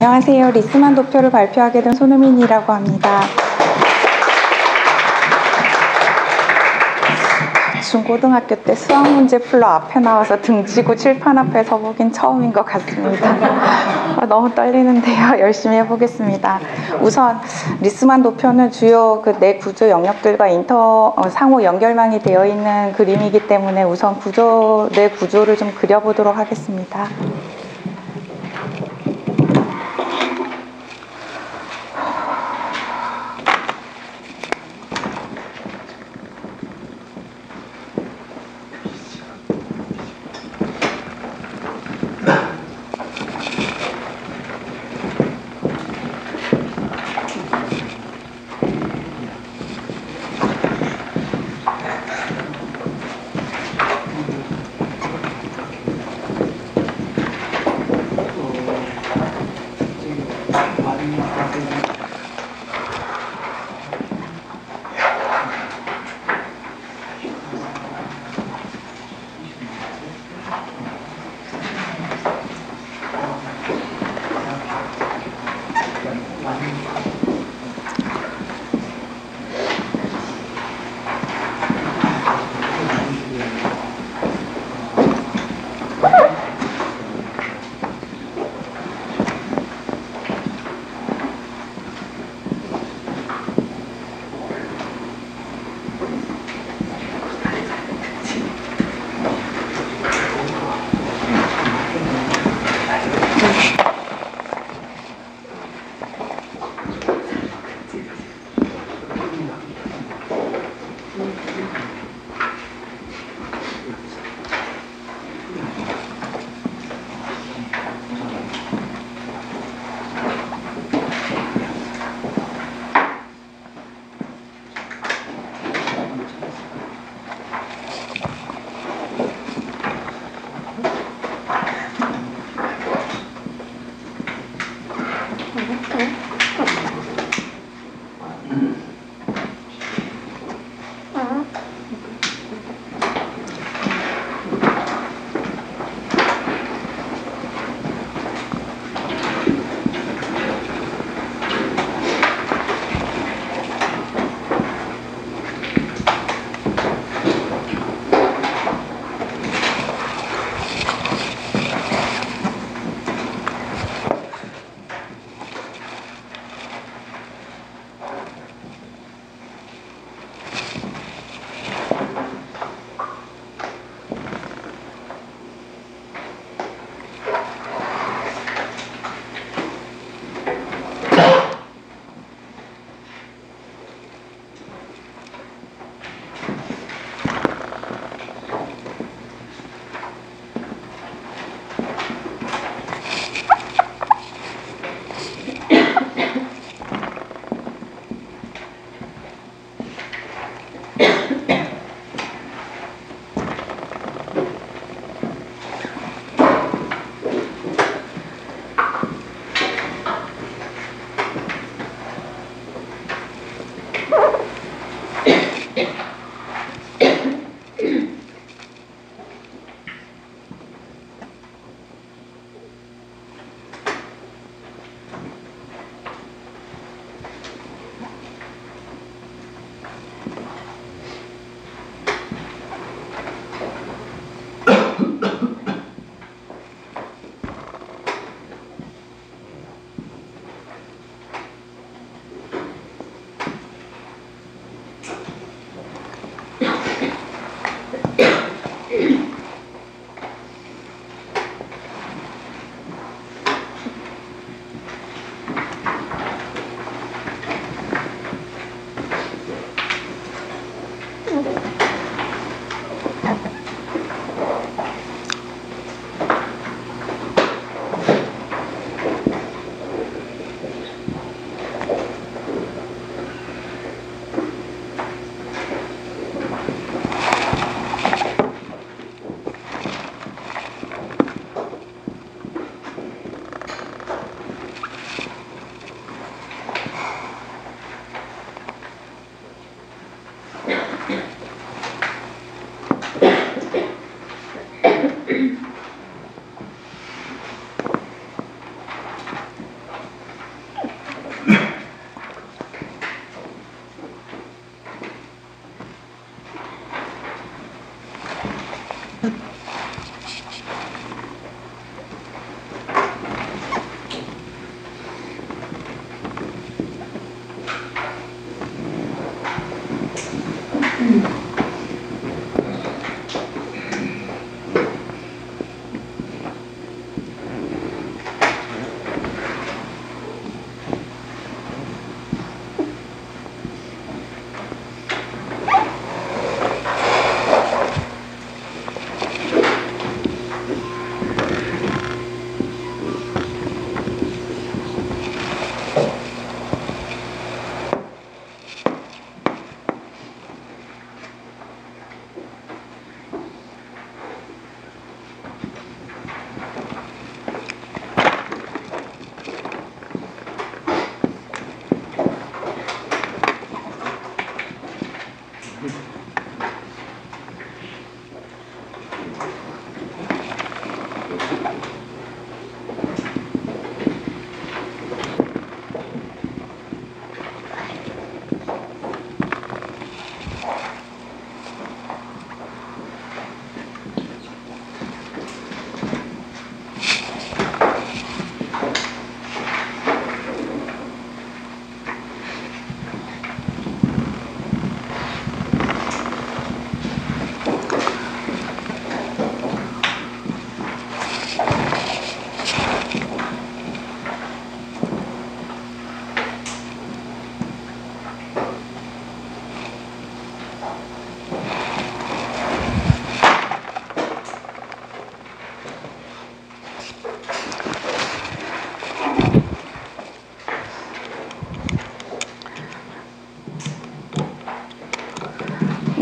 안녕하세요. 리스만 도표를 발표하게 된 손흥민이라고 합니다. 중고등학교 때 수학 문제 풀러 앞에 나와서 등지고 칠판 앞에 서보긴 처음인 것 같습니다. 너무 떨리는데요. 열심히 해보겠습니다. 우선 리스만 도표는 주요 내 구조 영역들과 상호 연결망이 되어 있는 그림이기 때문에 우선 내 구조를 좀 그려보도록 하겠습니다.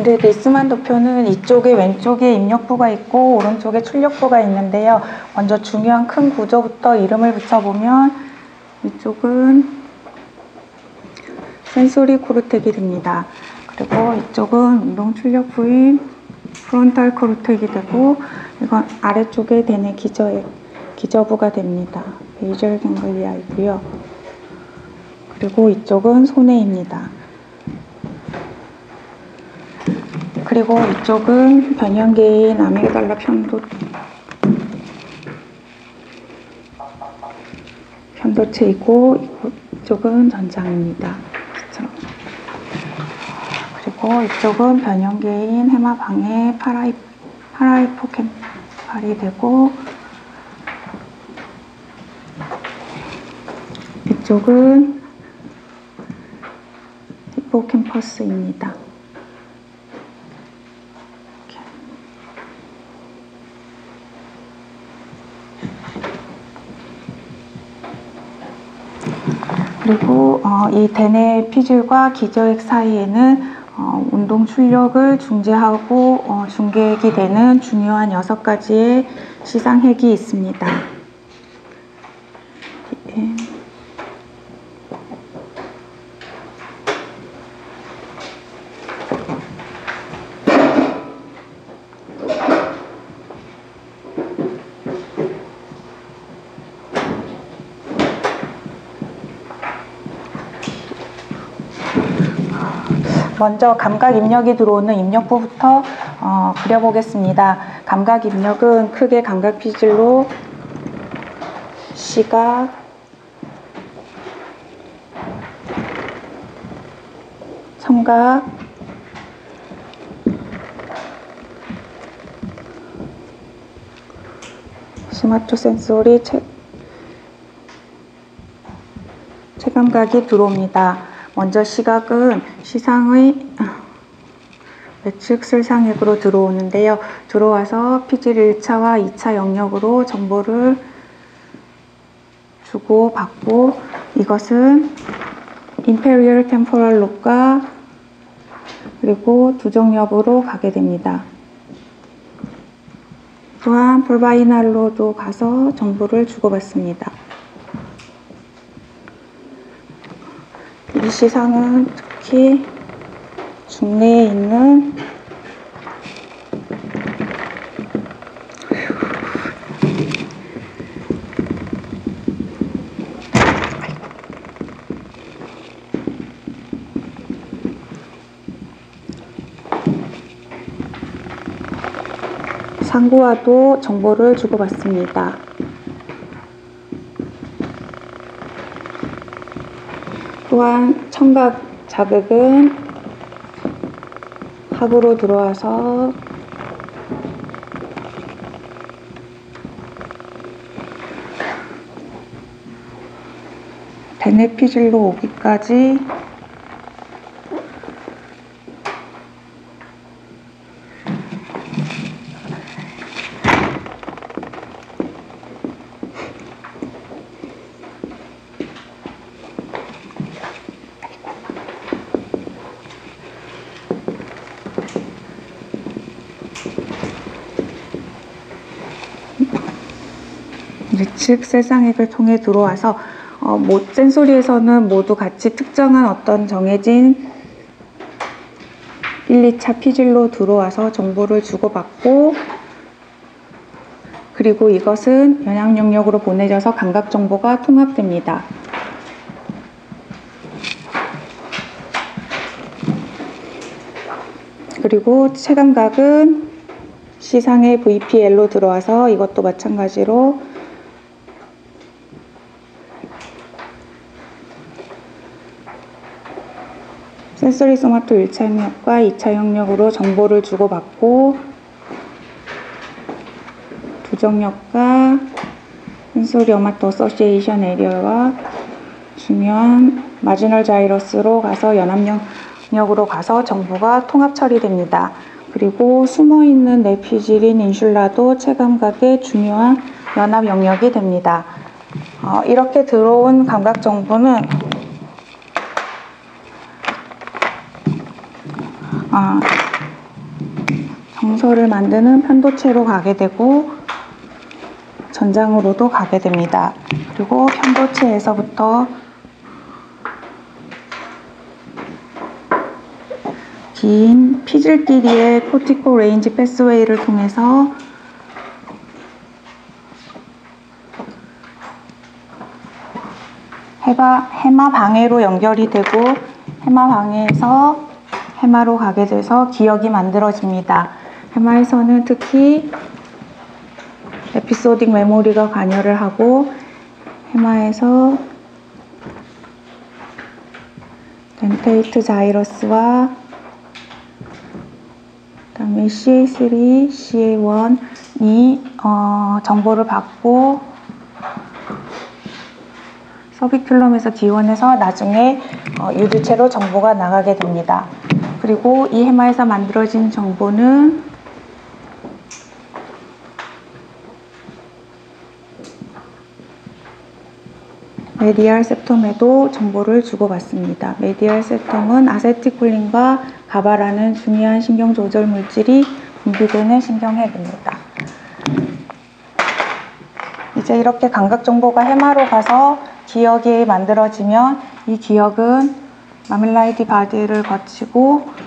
근데 리스만 도표는 이쪽에 왼쪽에 입력부가 있고 오른쪽에 출력부가 있는데요. 먼저 중요한 큰 구조부터 이름을 붙여보면 이쪽은 센소리 코르텍이 됩니다. 그리고 이쪽은 운동 출력부인 프론탈 코르텍이 되고 이건 아래쪽에 대뇌 기저부가 됩니다. 베이절 갱글리아이고요. 그리고 이쪽은 소뇌입니다. 그리고 이쪽은 변형계인 아미그달라 편도체이고 이쪽은 전장입니다. 그렇죠? 그리고 이쪽은 변형계인 해마방해 파라히포캠팔이 되고 이쪽은 히포캠퍼스입니다. 그리고 이 대뇌 피질과 기저핵 사이에는 운동 출력을 중재하고 중계핵이 되는 중요한 6가지의 시상핵이 있습니다. 먼저 감각 입력이 들어오는 입력부부터 그려보겠습니다. 감각 입력은 크게 감각 피질로 시각, 청각, 스마토센소리, 체감각이 들어옵니다. 먼저 시각은 시상의 외측 슬상액으로 들어오는데요. 들어와서 피질 1차와 2차 영역으로 정보를 주고받고 이것은 inferior temporal lobe과 그리고 두정엽으로 가게 됩니다. 또한 폴바이날로도 가서 정보를 주고받습니다. 이 시상은 특히 중뇌에 있는 상구와도 정보를 주고받습니다. 또한 청각 자극은 하부로 들어와서 대뇌 피질로 오기까지 예측 셀상액을 통해 들어와서 센소리에서는 모두 같이 특정한 어떤 정해진 1, 2차 피질로 들어와서 정보를 주고받고 그리고 이것은 영양 영역으로 보내져서 감각 정보가 통합됩니다. 그리고 체감각은 시상의 VPL로 들어와서 이것도 마찬가지로 센서리 소마토 1차 영역과 2차 영역으로 정보를 주고받고 두정역과 센소리 오마토 어소시에이션 에리어와 중요한 마지널 자이러스로 가서 연합 영역으로 가서 정보가 통합 처리됩니다. 그리고 숨어있는 뇌피질인 인슐라도 체감각의 중요한 연합 영역이 됩니다. 이렇게 들어온 감각 정보는 센서를 만드는 편도체로 가게 되고 전장으로도 가게 됩니다. 그리고 편도체에서부터 긴 피질끼리의 코티코 레인지 패스웨이를 통해서 해마 방해로 연결이 되고 해마 방해에서 해마로 가게 돼서 기억이 만들어집니다. 해마에서는 특히 에피소딕 메모리가 관여를 하고 해마에서 덴테이트 자이러스와 그다음에 CA3, CA1이 정보를 받고 서비큘럼에서 기원해서 나중에 유두체로 정보가 나가게 됩니다. 그리고 이 해마에서 만들어진 정보는 메디알 septum에도 정보를 주고받습니다. 메디알 septum은 아세틸콜린과 가바라는 중요한 신경 조절 물질이 분비되는 신경핵입니다. 이제 이렇게 감각 정보가 해마로 가서 기억이 만들어지면 이 기억은 마밀라이디 바디를 거치고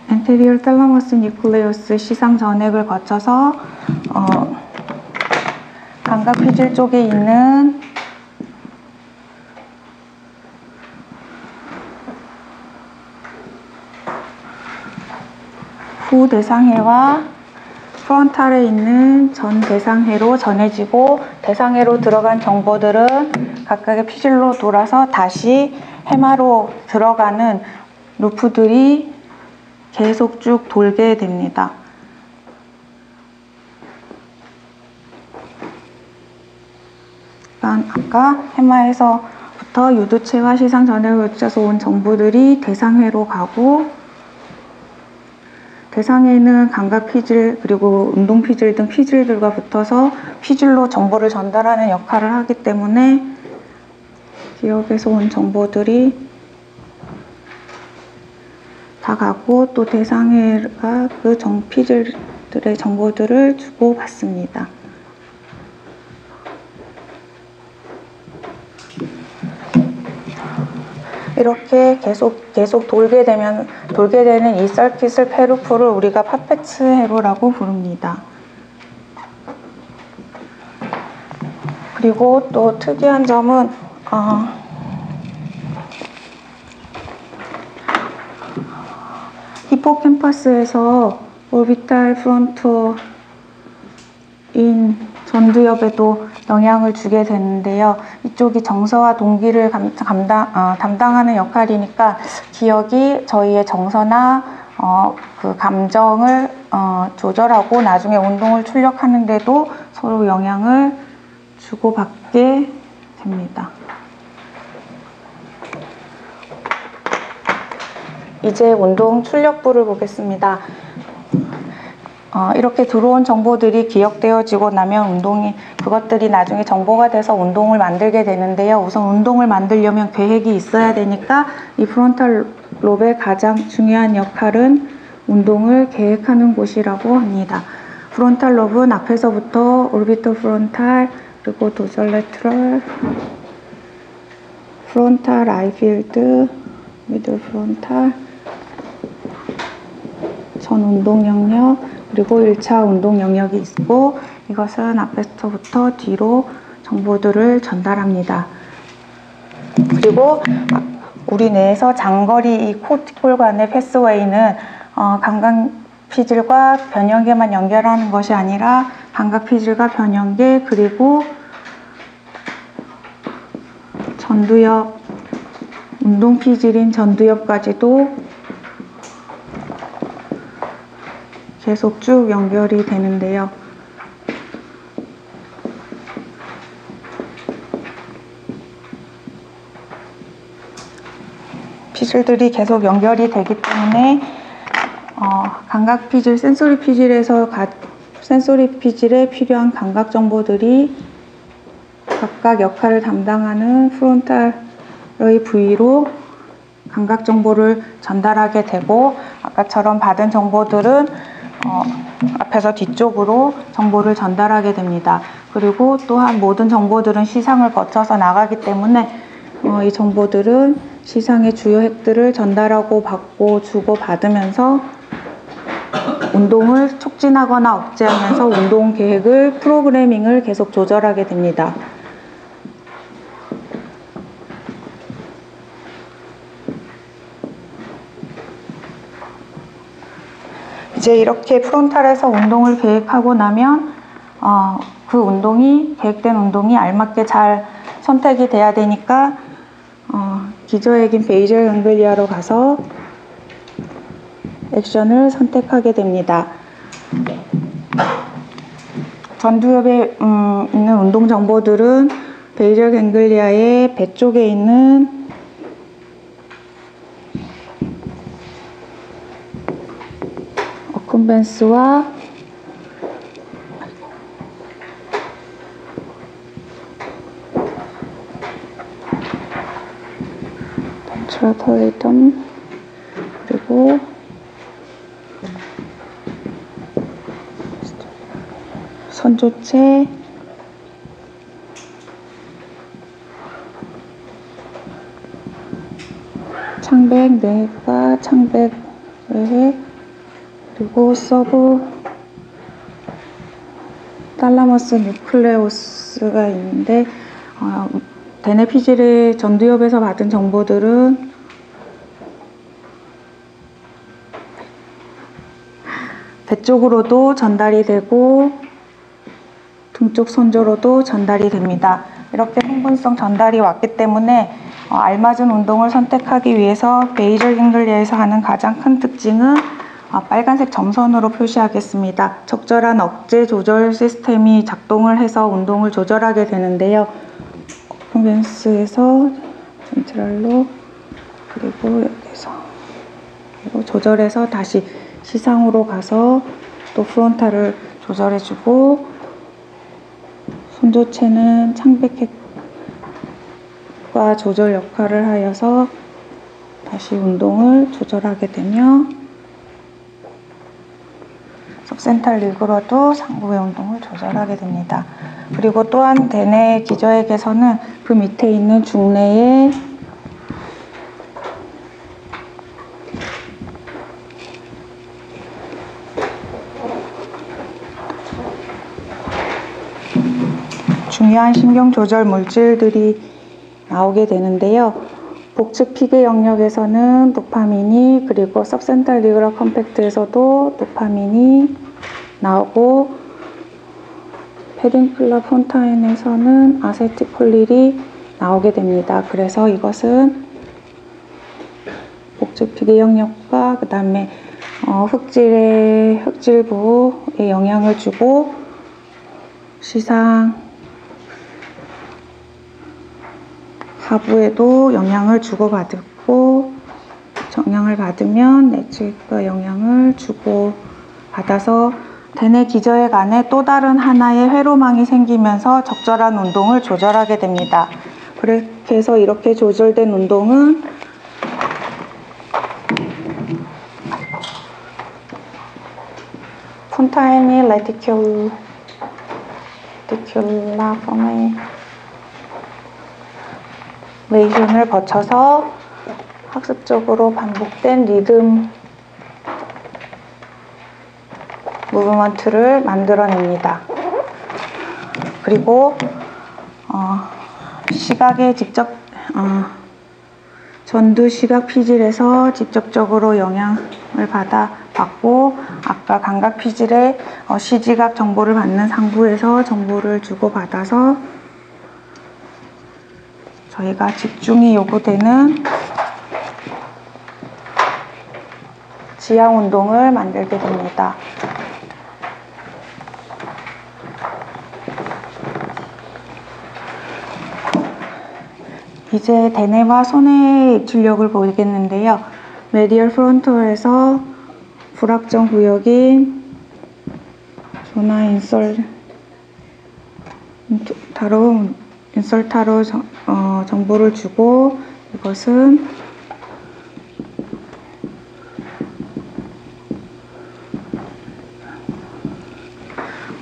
엔테리얼 텔라머스 뉴클레우스 시상 전액을 거쳐서 감각 피질 쪽에 있는 후 대상해와 프론탈에 있는 전 대상해로 전해지고 대상해로 들어간 정보들은 각각의 피질로 돌아서 다시 해마로 들어가는 루프들이 계속 쭉 돌게 됩니다. 아까 해마에서부터 유두체와 시상 전액을 거쳐서 온 정보들이 대상해로 가고 대상에는 감각 피질 그리고 운동 피질 등 피질들과 붙어서 피질로 정보를 전달하는 역할을 하기 때문에 기억에서 온 정보들이 다 가고 또 대상해가 그 피질들의 정보들을 주고받습니다. 이렇게 계속 돌게 되는 이 서킷을 페루프를 우리가 파페츠 회로라고 부릅니다. 그리고 또 특이한 점은 히포캠퍼스에서 오비탈 프론토인 전두엽에도 영향을 주게 되는데요. 이쪽이 정서와 동기를 담당하는 역할이니까 기억이 저희의 정서나 그 감정을 조절하고 나중에 운동을 출력하는데도 서로 영향을 주고받게 됩니다. 이제 운동 출력부를 보겠습니다. 이렇게 들어온 정보들이 기억되어지고 나면 그것들이 나중에 정보가 돼서 운동을 만들게 되는데요. 우선 운동을 만들려면 계획이 있어야 되니까 이 프론탈 롭의 가장 중요한 역할은 운동을 계획하는 곳이라고 합니다. 프론탈 롭은 앞에서부터 올비터 프론탈, 그리고 도절레트럴, 프론탈 아이필드, 미들 프론탈, 전 운동 영역, 그리고 1차 운동 영역이 있고 이것은 앞에서부터 뒤로 정보들을 전달합니다. 그리고 우리 뇌에서 장거리 이 코티콜 간의 패스웨이는 감각 피질과 변형계만 연결하는 것이 아니라 감각 피질과 변형계 그리고 전두엽, 운동 피질인 전두엽까지도 계속 쭉 연결이 되는데요. 피질들이 계속 연결이 되기 때문에 감각 피질, 센소리 피질에 필요한 감각 정보들이 각각 역할을 담당하는 프론탈의 부위로 감각 정보를 전달하게 되고, 아까처럼 받은 정보들은 앞에서 뒤쪽으로 정보를 전달하게 됩니다. 그리고 또한 모든 정보들은 시상을 거쳐서 나가기 때문에 이 정보들은 시상의 주요 핵들을 전달하고 받고 주고 받으면서 운동을 촉진하거나 억제하면서 운동 계획을 프로그래밍을 계속 조절하게 됩니다. 이제 이렇게 프론탈에서 운동을 계획하고 나면 그 운동이 계획된 운동이 알맞게 잘 선택이 돼야 되니까 기저핵인 베이절 강글리아로 가서 액션을 선택하게 됩니다. 전두엽에 있는 운동 정보들은 베이절 강글리아의 배 쪽에 있는 어쿰벤스와 트라톨리텀 그리고 선조체, 창백 뇌과, 창백 외해, 그리고 서브 탈라머스 뉴클레우스가 있는데 대뇌피질의 전두엽에서 받은 정보들은 배 쪽으로도 전달이 되고 등쪽 선조로도 전달이 됩니다. 이렇게 흥분성 전달이 왔기 때문에 알맞은 운동을 선택하기 위해서 베이절 강글리아에서 하는 가장 큰 특징은 빨간색 점선으로 표시하겠습니다. 적절한 억제 조절 시스템이 작동을 해서 운동을 조절하게 되는데요. 어쿰벤스에서 센트럴로 그리고 여기서 그리고 조절해서 다시 시상으로 가서 또 프론탈을 조절해주고, 손조체는 창백핵과 조절 역할을 하여서 다시 운동을 조절하게 되며 석센탈 리그로도 상부의 운동을 조절하게 됩니다. 그리고 또한 대뇌 기저핵에서는 그 밑에 있는 중뇌의 중요한 신경 조절 물질들이 나오게 되는데요. 복측 피계 영역에서는 도파민이, 그리고 सब센탈 리그라 컴팩트에서도 도파민이 나오고, 페린클라 폰타인에서는 아세틸콜릴이 나오게 됩니다. 그래서 이것은 복측 피계 영역과 그 다음에 흑질부에 영향을 주고, 시상 하부에도 영향을 주고받고, 영향을 받으면 내측과 영향을 주고받아서 대뇌 기저핵 안에 또 다른 하나의 회로망이 생기면서 적절한 운동을 조절하게 됩니다. 그렇게 해서 이렇게 조절된 운동은 폰타인이 레티큘라 포메이션을 거쳐서 학습적으로 반복된 리듬 무브먼트를 만들어냅니다. 그리고 시각에 직접 전두 시각 피질에서 직접적으로 영향을 받고, 아까 감각 피질에 시지각 정보를 받는 상부에서 정보를 주고받아서 저희가 집중이 요구되는 지향 운동을 만들게 됩니다. 이제 대뇌와 손의 입출력을 보겠는데요. 메디얼 프론털에서 불확정 구역인 조나 인설타로 정보를 주고, 이것은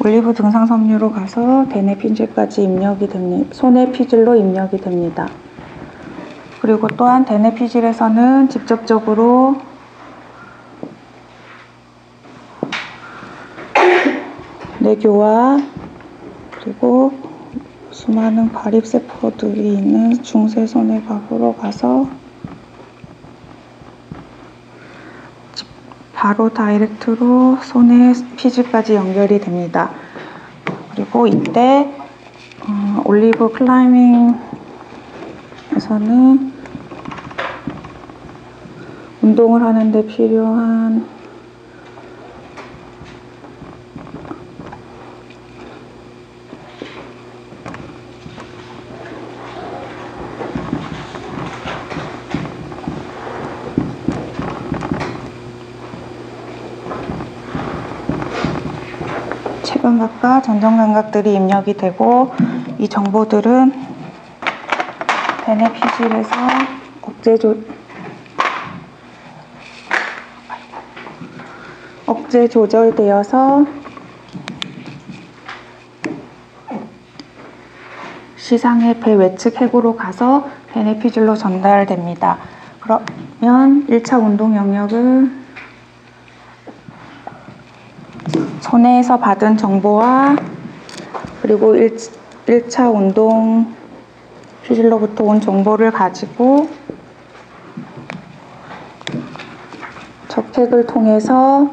올리브 등상 섬유로 가서 대뇌 피질까지 입력이 됩니다. 손의 피질로 입력이 됩니다. 그리고 또한 대뇌 피질에서는 직접적으로 뇌교와 그리고 수많은 발입세포들이 있는 중세손해각으로 가서 바로 다이렉트로 손의 피질까지 연결이 됩니다. 그리고 이때 올리브 클라이밍에서는 운동을 하는데 필요한 체감각과 전정감각들이 입력이 되고, 이 정보들은 대뇌 피질에서 억제 조절되어서 시상의 배 외측 핵으로 가서 대뇌 피질로 전달됩니다. 그러면 1차 운동 영역은 손해에서 받은 정보와 그리고 1차 운동 피질로부터 온 정보를 가지고 적핵을 통해서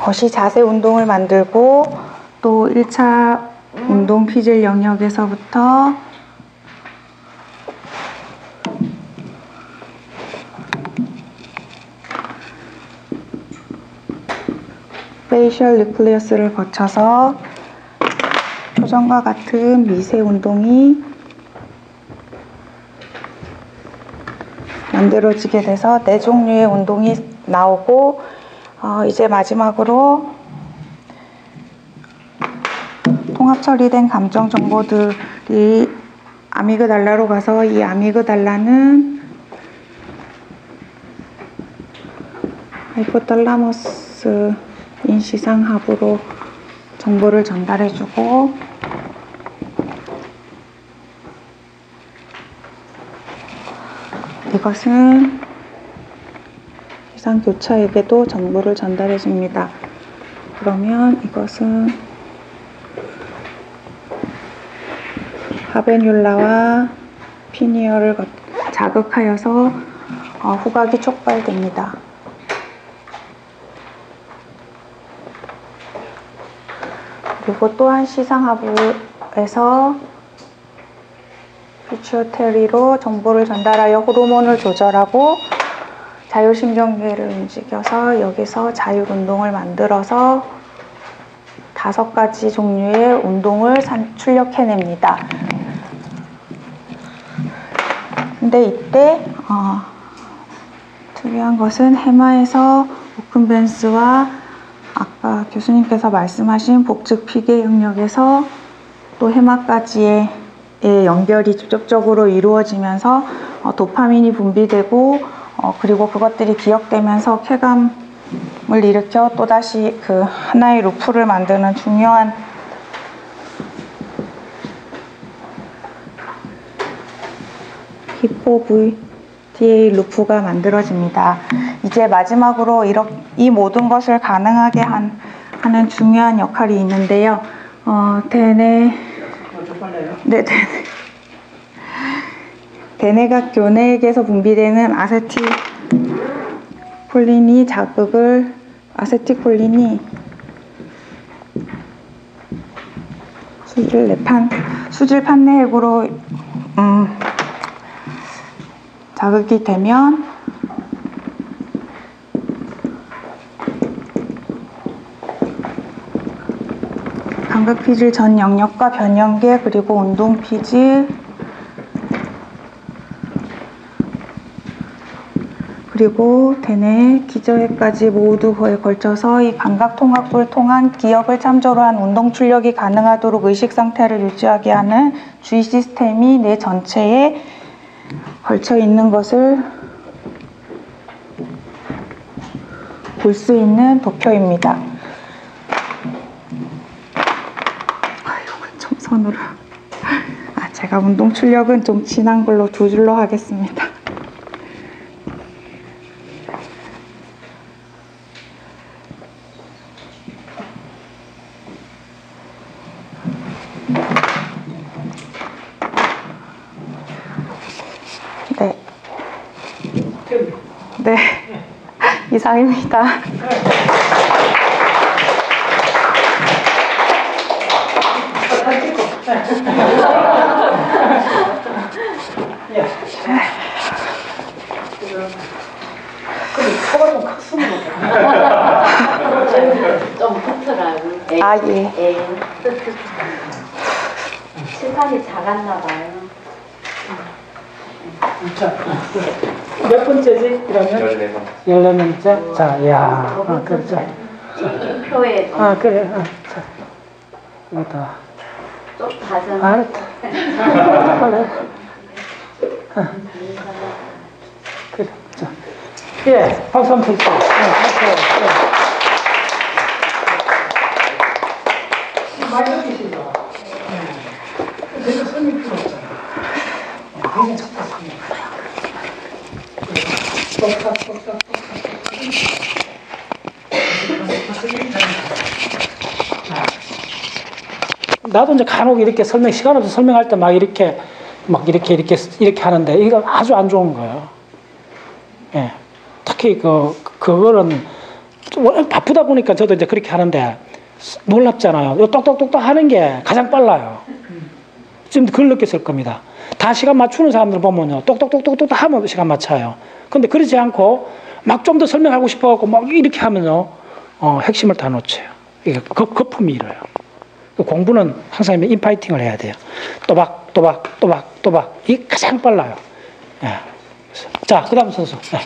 거시 자세 운동을 만들고, 또 1차 운동 피질 영역에서부터 페이셜 뉴클리어스를 거쳐서 표정과 같은 미세 운동이 만들어지게 돼서 네 종류의 운동이 나오고, 이제 마지막으로 통합 처리된 감정 정보들이 아미그달라로 가서, 이 아미그달라는 하이포탈라머스 인시상하부로 정보를 전달해주고, 이것은 기상교차에게도 정보를 전달해 줍니다. 그러면 이것은 하베뇰라와 피니어를 자극하여서 후각이 촉발됩니다. 그리고 또한 시상하부에서 피추어테리로 정보를 전달하여 호르몬을 조절하고 자율신경계를 움직여서 여기서 자율운동을 만들어서 5가지 종류의 운동을 출력해냅니다. 근데 이때 특이한 것은 해마에서 오큰벤스와 아까 교수님께서 말씀하신 복측 피계 영역에서 또 해마까지의 연결이 직접적으로 이루어지면서 도파민이 분비되고, 그리고 그것들이 기억되면서 쾌감을 일으켜 또다시 그 하나의 루프를 만드는 중요한 히포 VTA 루프가 만들어집니다. 이제 마지막으로 이 모든 것을 가능하게 하는 중요한 역할이 있는데요. 대뇌각 교내액에서 분비되는 아세틸콜린이 수질 판내액으로 자극이 되면 감각 피질 전 영역과 변형계 그리고 운동 피질 그리고 대뇌, 기저hệ 까지 모두에 걸쳐서 이 감각통합부를 통한 기억을 참조로 한 운동 출력이 가능하도록 의식 상태를 유지하게 하는 주의 시스템이 뇌 전체에 걸쳐 있는 것을 볼 수 있는 도표입니다. 이건 좀 손으로. 제가 운동 출력은 좀 진한 걸로 2줄로 하겠습니다. 네. 네. 이상입니다. 코가 좀 컸으면 좀 크더라고. 예. 칠판이 작았나 봐요. 자, 몇 번째지? 그러면? 14번째? 자, 이야. 그렇죠. 인표에 그래. 자, 이거다. 좀 다듬. 알았다. 그래. 자. 예, 박수 한번 쳐주세요. 많이 느끼시죠? 내가 설명 필요 없잖아. 그냥 쳤다 설명. 똑딱. 나도 이제 간혹 이렇게 시간 없어 설명할 때 막 이렇게 하는데, 이거 아주 안 좋은 거예요. 예. 특히 그거는 워낙 바쁘다 보니까 저도 이제 그렇게 하는데 놀랍잖아요. 요 똑똑똑똑 하는 게 가장 빨라요. 지금 그걸 느꼈을 겁니다. 다 시간 맞추는 사람들 보면요, 똑똑똑똑똑 하면 시간 맞춰요. 근데 그러지 않고 막 좀 더 설명하고 싶어갖고 막 이렇게 하면요, 핵심을 다 놓쳐요. 이게 거품이 일어요. 공부는 항상 인파이팅을 해야 돼요. 또박. 이게 가장 빨라요. 예. 자, 그 다음 선수. 네.